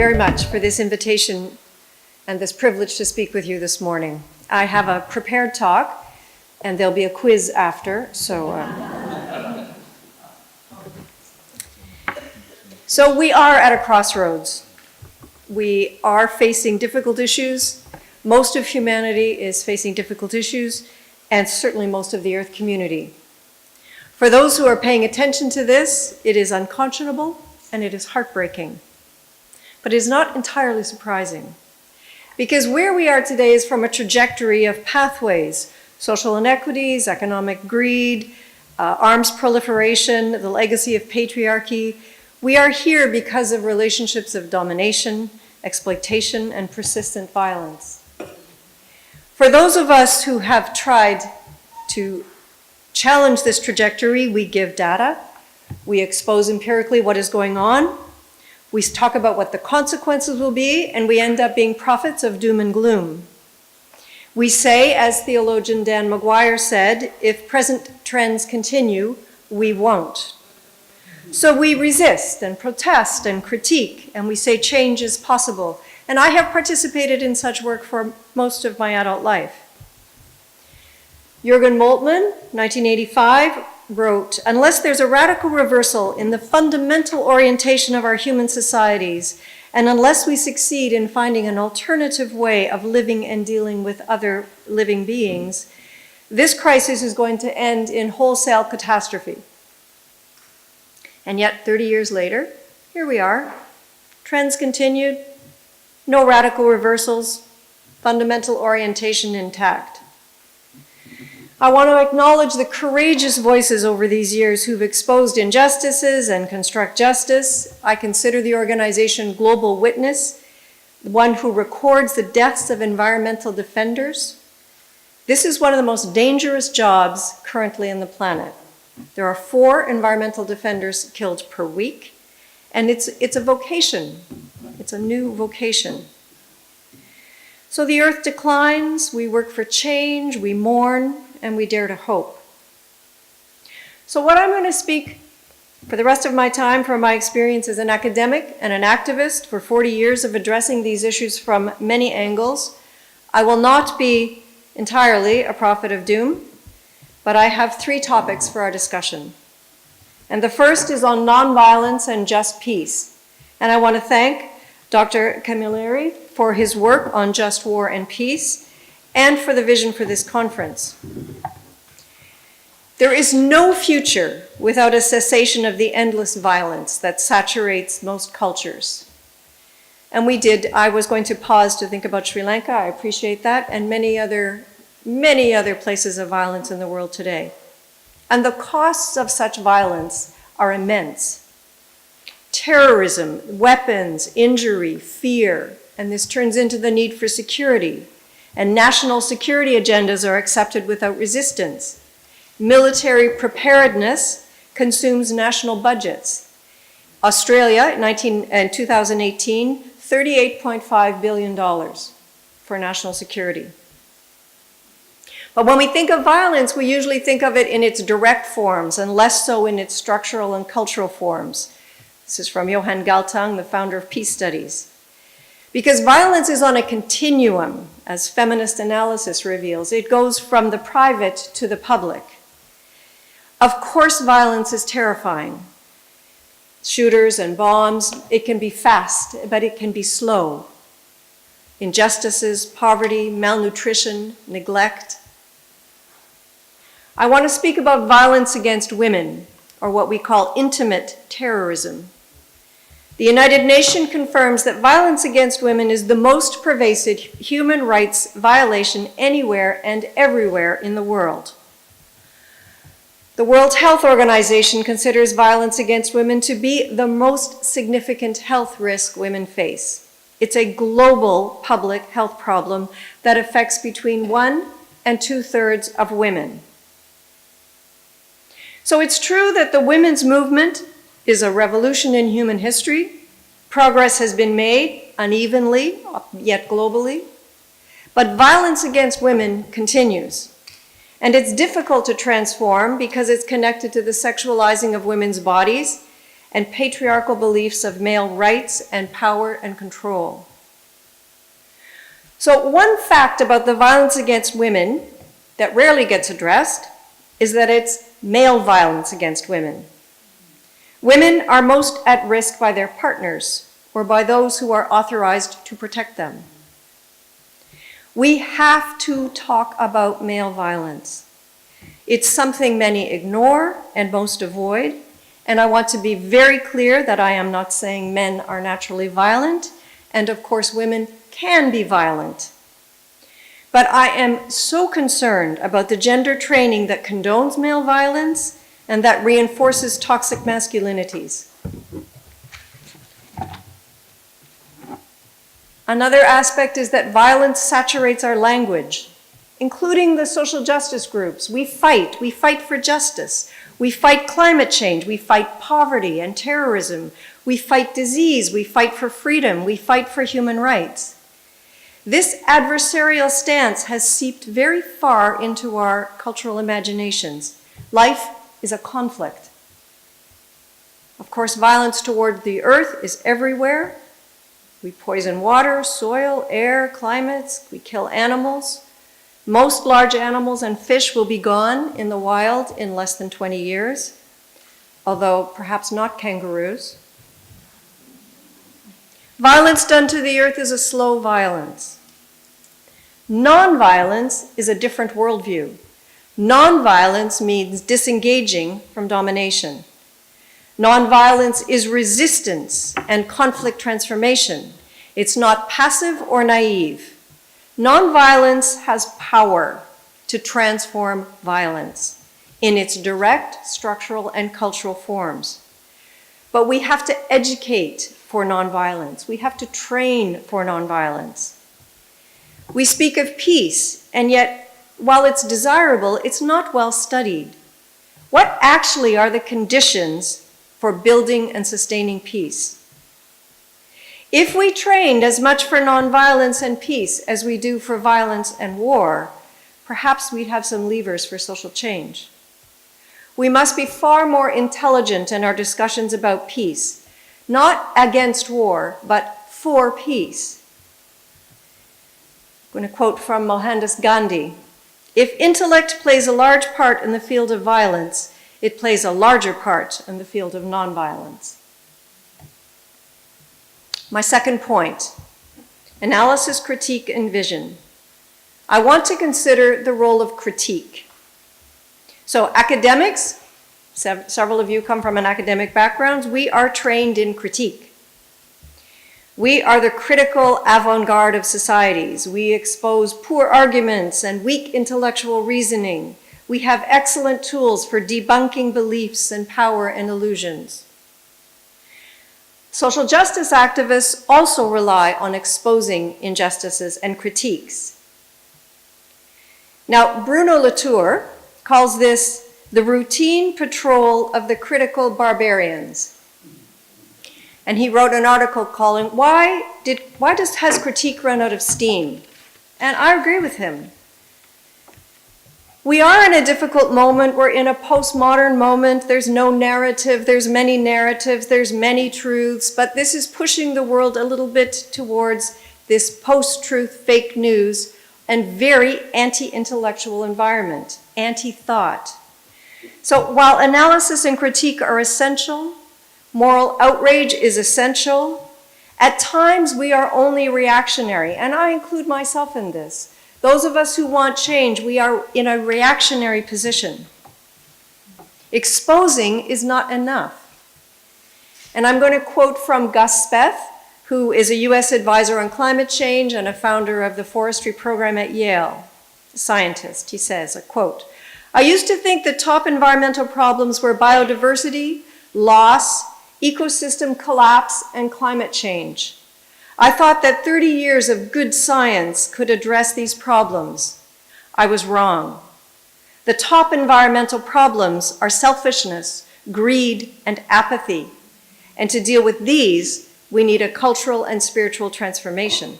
very much for this invitation and this privilege to speak with you this morning. I have a prepared talk, and there'll be a quiz after, so we are at a crossroads. We are facing difficult issues. Most of humanity is facing difficult issues, and certainly most of the Earth community. For those who are paying attention to this, it is unconscionable and it is heartbreaking. But it is not entirely surprising, because where we are today is from a trajectory of pathways, social inequities, economic greed, arms proliferation, the legacy of patriarchy. We are here because of relationships of domination, exploitation, and persistent violence. For those of us who have tried to challenge this trajectory, we give data, we expose empirically what is going on, we talk about what the consequences will be, and we end up being prophets of doom and gloom. We say, as theologian Dan McGuire said, if present trends continue, we won't. So we resist and protest and critique, and we say change is possible. And I have participated in such work for most of my adult life. Jürgen Moltmann, 1985, wrote, "Unless there's a radical reversal in the fundamental orientation of our human societies, and unless we succeed in finding an alternative way of living and dealing with other living beings, this crisis is going to end in wholesale catastrophe." And yet, 30 years later, here we are. Trends continued, no radical reversals, fundamental orientation intact. I want to acknowledge the courageous voices over these years who've exposed injustices and construct justice. I consider the organization Global Witness, the one who records the deaths of environmental defenders. This is one of the most dangerous jobs currently on the planet. There are 4 environmental defenders killed per week, and it's a vocation. It's a new vocation. So the Earth declines, we work for change, we mourn, and we dare to hope. So what I'm going to speak for the rest of my time from my experience as an academic and an activist for 40 years of addressing these issues from many angles. I will not be entirely a prophet of doom, but I have 3 topics for our discussion. And the first is on nonviolence and just peace. And I want to thank Dr. Camilleri for his work on just war and peace, and for the vision for this conference. There is no future without a cessation of the endless violence that saturates most cultures. And I was going to pause to think about Sri Lanka, I appreciate that, and many other places of violence in the world today. And the costs of such violence are immense. Terrorism, weapons, injury, fear, and this turns into the need for security. And national security agendas are accepted without resistance. Military preparedness consumes national budgets. Australia, in 2018, $38.5 billion for national security. But when we think of violence, we usually think of it in its direct forms and less so in its structural and cultural forms. This is from Johan Galtung, the founder of Peace Studies. Because violence is on a continuum, as feminist analysis reveals. It goes from the private to the public. Of course, violence is terrifying. Shooters and bombs, it can be fast, but it can be slow. Injustices, poverty, malnutrition, neglect. I want to speak about violence against women, or what we call intimate terrorism. The United Nations confirms that violence against women is the most pervasive human rights violation anywhere and everywhere in the world. The World Health Organization considers violence against women to be the most significant health risk women face. It's a global public health problem that affects between 1 and 2/3 of women. So it's true that the women's movement is a revolution in human history. Progress has been made unevenly, yet globally. But violence against women continues. And it's difficult to transform because it's connected to the sexualizing of women's bodies and patriarchal beliefs of male rights and power and control. So one fact about the violence against women that rarely gets addressed is that it's male violence against women. Women are most at risk by their partners or by those who are authorized to protect them. We have to talk about male violence. It's something many ignore and most avoid, and I want to be very clear that I am not saying men are naturally violent, and of course women can be violent. But I am so concerned about the gender training that condones male violence and that reinforces toxic masculinities. Another aspect is that violence saturates our language, including the social justice groups. We fight for justice. We fight climate change. We fight poverty and terrorism. We fight disease. We fight for freedom. We fight for human rights. This adversarial stance has seeped very far into our cultural imaginations. Life is a conflict. Of course, violence toward the earth is everywhere. We poison water, soil, air, climates. We kill animals. Most large animals and fish will be gone in the wild in less than 20 years, although perhaps not kangaroos. Violence done to the earth is a slow violence. Non-violence is a different worldview. Non-violence means disengaging from domination. Non-violence is resistance and conflict transformation. It's not passive or naive. Non-violence has power to transform violence in its direct, structural, and cultural forms. But we have to educate for non-violence. We have to train for non-violence. We speak of peace, and yet, while it's desirable, it's not well studied. What actually are the conditions for building and sustaining peace? If we trained as much for nonviolence and peace as we do for violence and war, perhaps we'd have some levers for social change. We must be far more intelligent in our discussions about peace, not against war, but for peace. I'm going to quote from Mohandas Gandhi. If intellect plays a large part in the field of violence, it plays a larger part in the field of nonviolence. My second point, analysis, critique, and vision. I want to consider the role of critique. So academics, several of you come from an academic background, we are trained in critique. We are the critical avant-garde of societies. We expose poor arguments and weak intellectual reasoning. We have excellent tools for debunking beliefs and power and illusions. Social justice activists also rely on exposing injustices and critiques. Now, Bruno Latour calls this the routine patrol of the critical barbarians. And he wrote an article calling, has critique run out of steam? And I agree with him. We are in a difficult moment. We're in a postmodern moment. There's no narrative. There's many narratives. There's many truths. But this is pushing the world a little bit towards this post-truth fake news and very anti-intellectual environment, anti-thought. So while analysis and critique are essential, moral outrage is essential, at times we are only reactionary, and I include myself in this. Those of us who want change, we are in a reactionary position. Exposing is not enough. And I'm going to quote from Gus Speth, who is a US advisor on climate change and a founder of the forestry program at Yale, a scientist. He says, a quote, "I used to think the top environmental problems were biodiversity, loss, ecosystem collapse, and climate change. I thought that 30 years of good science could address these problems. I was wrong. The top environmental problems are selfishness, greed, and apathy. And to deal with these, we need a cultural and spiritual transformation."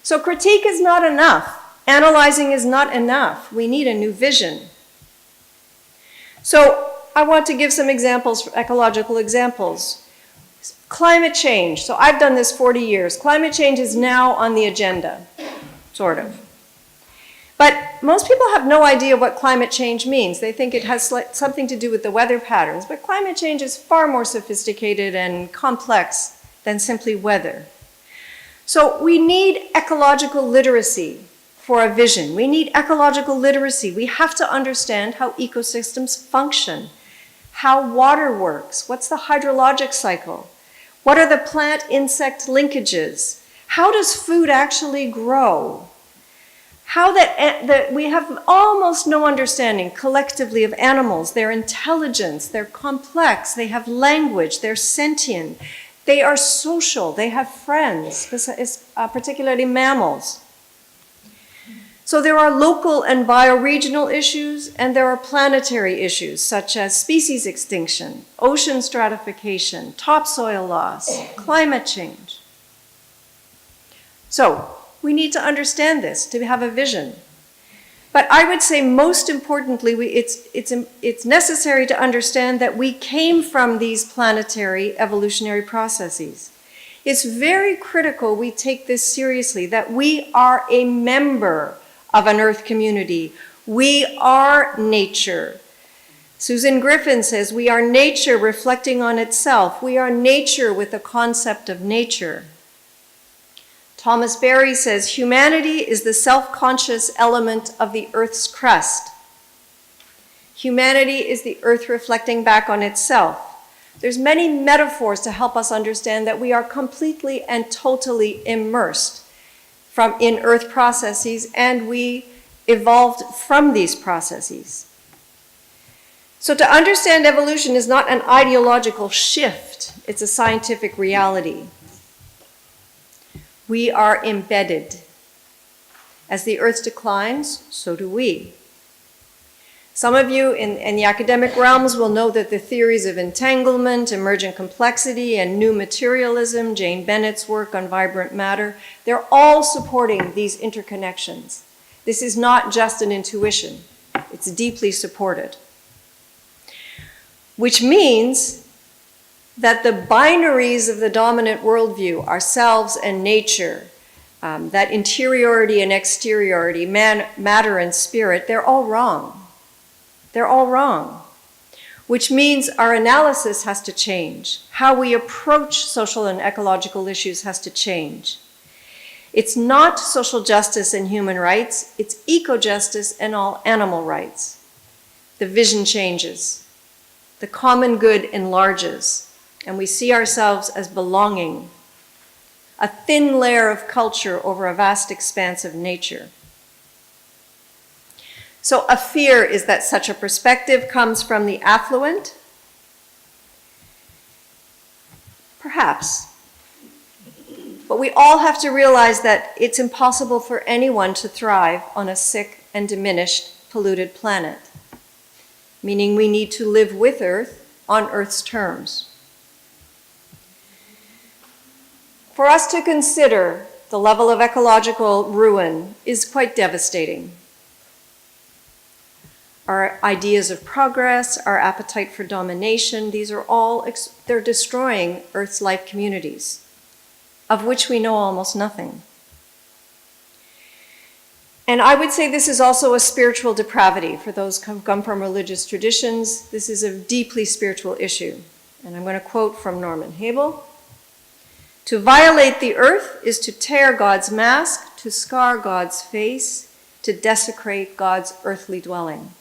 So critique is not enough. Analyzing is not enough. We need a new vision. So I want to give some examples, ecological examples. Climate change. So I've done this 40 years. Climate change is now on the agenda, sort of. But most people have no idea what climate change means. They think it has something to do with the weather patterns, but climate change is far more sophisticated and complex than simply weather. So we need ecological literacy for a vision. We need ecological literacy. We have to understand how ecosystems function, how water works, what's the hydrologic cycle, what are the plant-insect linkages, how does food actually grow, how that we have almost no understanding collectively of animals, their intelligence, they're complex, they have language, they're sentient, they are social, they have friends, particularly mammals. So there are local and bioregional issues, and there are planetary issues, such as species extinction, ocean stratification, topsoil loss, climate change. So we need to understand this to have a vision. But I would say most importantly, it's necessary to understand that we came from these planetary evolutionary processes. It's very critical we take this seriously, that we are a member of an Earth community. We are nature. Susan Griffin says, we are nature reflecting on itself. We are nature with the concept of nature. Thomas Berry says, humanity is the self-conscious element of the Earth's crust. Humanity is the Earth reflecting back on itself. There's many metaphors to help us understand that we are completely and totally immersed in Earth processes, and we evolved from these processes. So to understand evolution is not an ideological shift, it's a scientific reality. We are embedded. As the Earth declines, so do we. Some of you in the academic realms will know that the theories of entanglement, emergent complexity, and new materialism, Jane Bennett's work on vibrant matter, they're all supporting these interconnections. This is not just an intuition. It's deeply supported. Which means that the binaries of the dominant worldview, ourselves and nature, that interiority and exteriority, matter and spirit, they're all wrong. They're all wrong, which means our analysis has to change. How we approach social and ecological issues has to change. It's not social justice and human rights, it's eco-justice and all animal rights. The vision changes. The common good enlarges, and we see ourselves as belonging, a thin layer of culture over a vast expanse of nature. So a fear is that such a perspective comes from the affluent. Perhaps. But we all have to realize that it's impossible for anyone to thrive on a sick and diminished, polluted planet, meaning we need to live with Earth on Earth's terms. For us to consider the level of ecological ruin is quite devastating. Our ideas of progress, our appetite for domination, these are all, they're destroying Earth's life communities, of which we know almost nothing. And I would say this is also a spiritual depravity. For those who come from religious traditions, this is a deeply spiritual issue. And I'm going to quote from Norman Hebel. To violate the earth is to tear God's mask, to scar God's face, to desecrate God's earthly dwelling.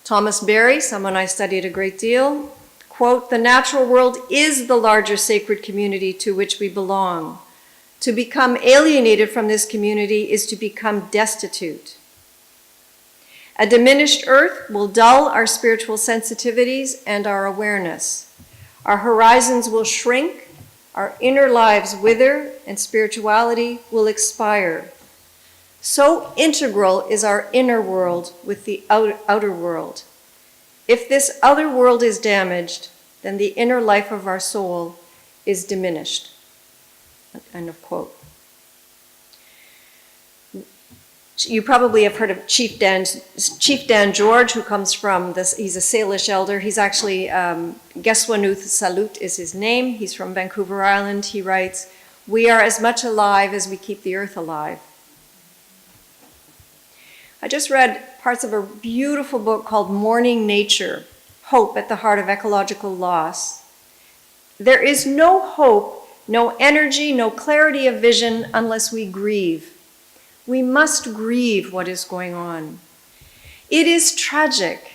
Thomas Berry, someone I studied a great deal, quote, the natural world is the larger sacred community to which we belong. To become alienated from this community is to become destitute. A diminished earth will dull our spiritual sensitivities and our awareness. Our horizons will shrink, our inner lives wither, and spirituality will expire. So integral is our inner world with the outer world. If this outer world is damaged, then the inner life of our soul is diminished. End of quote. You probably have heard of Chief Dan George, who comes from this. He's a Salish elder. He's actually, Geswanuth Salut is his name. He's from Vancouver Island. He writes, "We are as much alive as we keep the earth alive." I just read parts of a beautiful book called Mourning Nature, Hope at the Heart of Ecological Loss. There is no hope, no energy, no clarity of vision unless we grieve. We must grieve what is going on. It is tragic,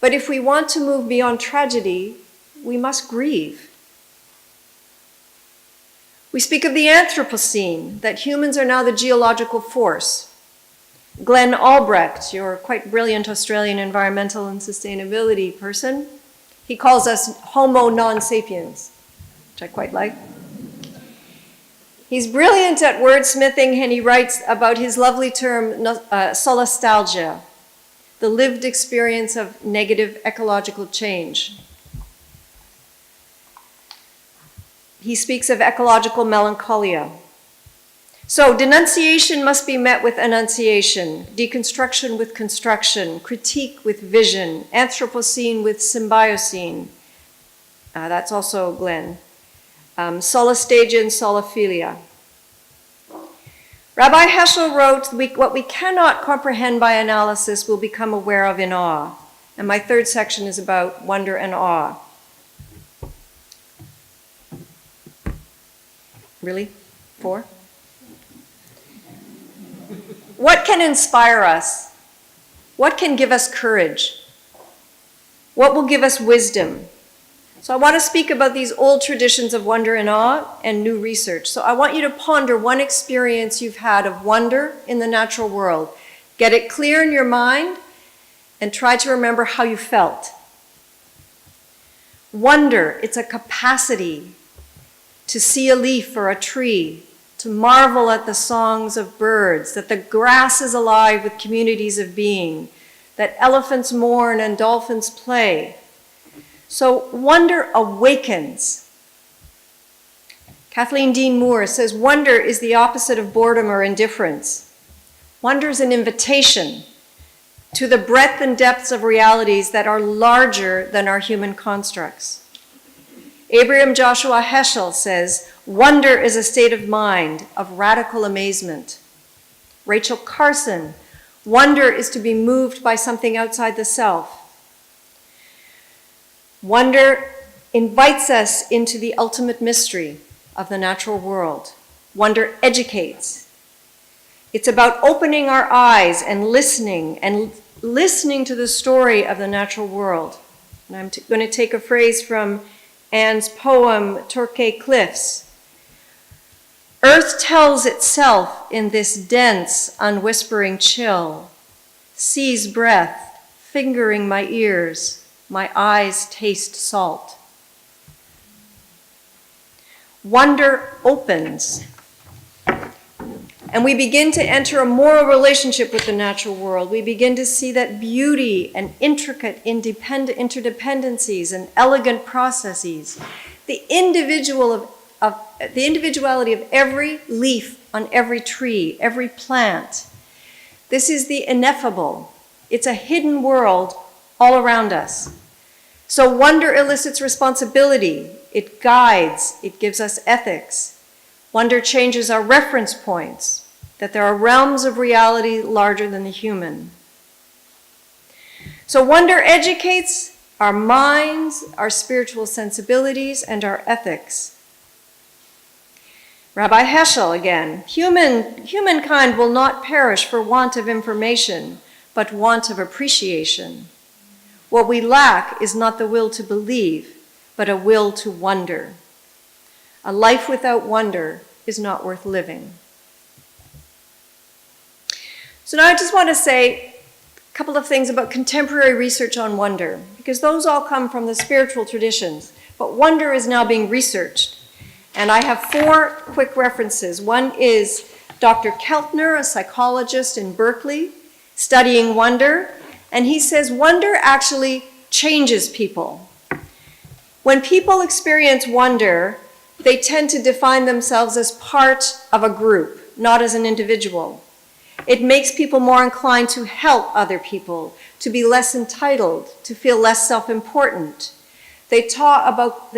but if we want to move beyond tragedy, we must grieve. We speak of the Anthropocene, that humans are now the geological force. Glenn Albrecht, your quite brilliant Australian environmental and sustainability person, he calls us Homo non-sapiens, which I quite like. He's brilliant at wordsmithing, and he writes about his lovely term, solastalgia, the lived experience of negative ecological change. He speaks of ecological melancholia. So denunciation must be met with enunciation, deconstruction with construction, critique with vision, Anthropocene with symbiocene. That's also Glenn. Solastagia and soliphilia. Rabbi Heschel wrote, "What we cannot comprehend by analysis will become aware of in awe." And my third section is about wonder and awe. Really? 4? What can inspire us? What can give us courage? What will give us wisdom? So I want to speak about these old traditions of wonder and awe and new research. So I want you to ponder one experience you've had of wonder in the natural world. Get it clear in your mind and try to remember how you felt. Wonder, it's a capacity to see a leaf or a tree, to marvel at the songs of birds, that the grass is alive with communities of being, that elephants mourn and dolphins play. So wonder awakens. Kathleen Dean Moore says, wonder is the opposite of boredom or indifference. Wonder is an invitation to the breadth and depths of realities that are larger than our human constructs. Abraham Joshua Heschel says, wonder is a state of mind of radical amazement. Rachel Carson, wonder is to be moved by something outside the self. Wonder invites us into the ultimate mystery of the natural world. Wonder educates. It's about opening our eyes and listening to the story of the natural world. And I'm going to take a phrase from Anne's poem, Torquay Cliffs. Earth tells itself in this dense, unwhispering chill. Sea's breath, fingering my ears, my eyes taste salt. Wonder opens, and we begin to enter a moral relationship with the natural world. We begin to see that beauty and intricate interdependencies and elegant processes, the individuality of every leaf on every tree, every plant. This is the ineffable. It's a hidden world all around us. So wonder elicits responsibility. It guides. It gives us ethics. Wonder changes our reference points, that there are realms of reality larger than the human. So wonder educates our minds, our spiritual sensibilities, and our ethics. Rabbi Heschel again, humankind will not perish for want of information, but want of appreciation. What we lack is not the will to believe, but a will to wonder. A life without wonder is not worth living. So now I just want to say a couple of things about contemporary research on wonder, because those all come from the spiritual traditions, but wonder is now being researched. And I have 4 quick references. One is Dr. Keltner, a psychologist in Berkeley, studying wonder, and he says wonder actually changes people. When people experience wonder, they tend to define themselves as part of a group, not as an individual. It makes people more inclined to help other people, to be less entitled, to feel less self-important. They talk about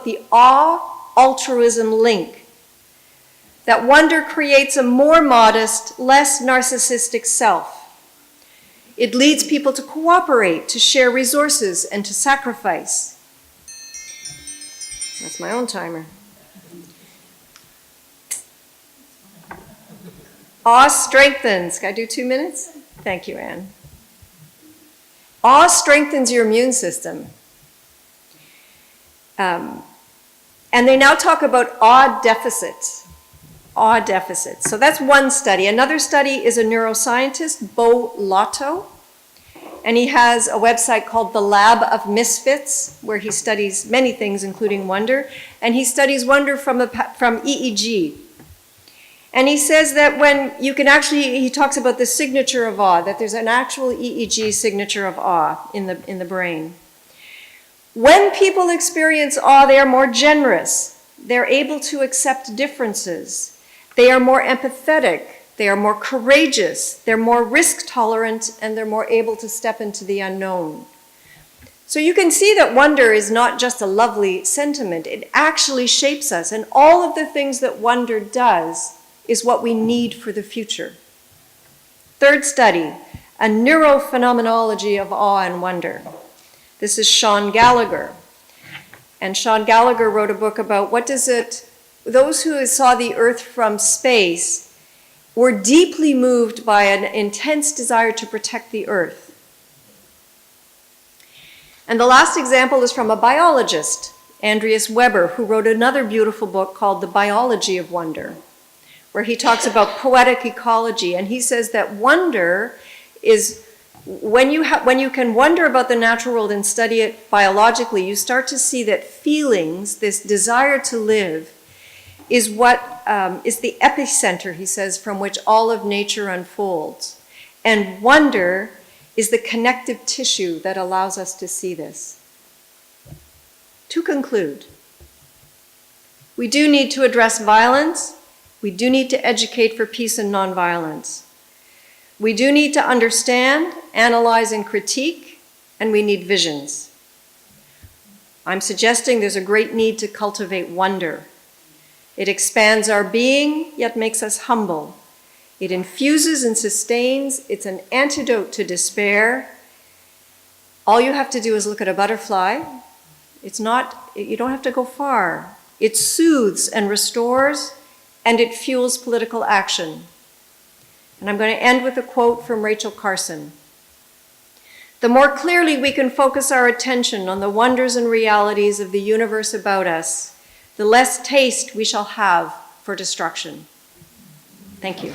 the awe-altruism link, that wonder creates a more modest, less narcissistic self. It leads people to cooperate, to share resources, and to sacrifice. That's my own timer. Awe strengthens. Can I do 2 minutes? Thank you, Anne. Awe strengthens your immune system. And they now talk about awe deficits. Awe deficits. So that's one study. Another study is a neuroscientist, Bo Lotto, and he has a website called The Lab of Misfits, where he studies many things, including wonder, and he studies wonder from EEG. And he says that when you can actually, he talks about the signature of awe, that there's an actual EEG signature of awe in the brain. When people experience awe, they are more generous. They're able to accept differences. They are more empathetic. They are more courageous. They're more risk tolerant, and they're more able to step into the unknown. So you can see that wonder is not just a lovely sentiment. It actually shapes us, and all of the things that wonder does is what we need for the future. Third study, a neurophenomenology of awe and wonder. This is Sean Gallagher. And Sean Gallagher wrote a book about those who saw the Earth from space were deeply moved by an intense desire to protect the Earth. And the last example is from a biologist, Andreas Weber, who wrote another beautiful book called The Biology of Wonder, where he talks about poetic ecology. And he says that wonder is, when you can wonder about the natural world and study it biologically, you start to see that feelings, this desire to live, is what is the epicenter, he says, from which all of nature unfolds. And wonder is the connective tissue that allows us to see this. To conclude, we do need to address violence. We do need to educate for peace and nonviolence. We do need to understand, analyze, and critique, and we need visions. I'm suggesting there's a great need to cultivate wonder. It expands our being, yet makes us humble. It infuses and sustains. It's an antidote to despair. All you have to do is look at a butterfly. You don't have to go far. It soothes and restores, and it fuels political action. And I'm going to end with a quote from Rachel Carson. The more clearly we can focus our attention on the wonders and realities of the universe about us, the less taste we shall have for destruction. Thank you.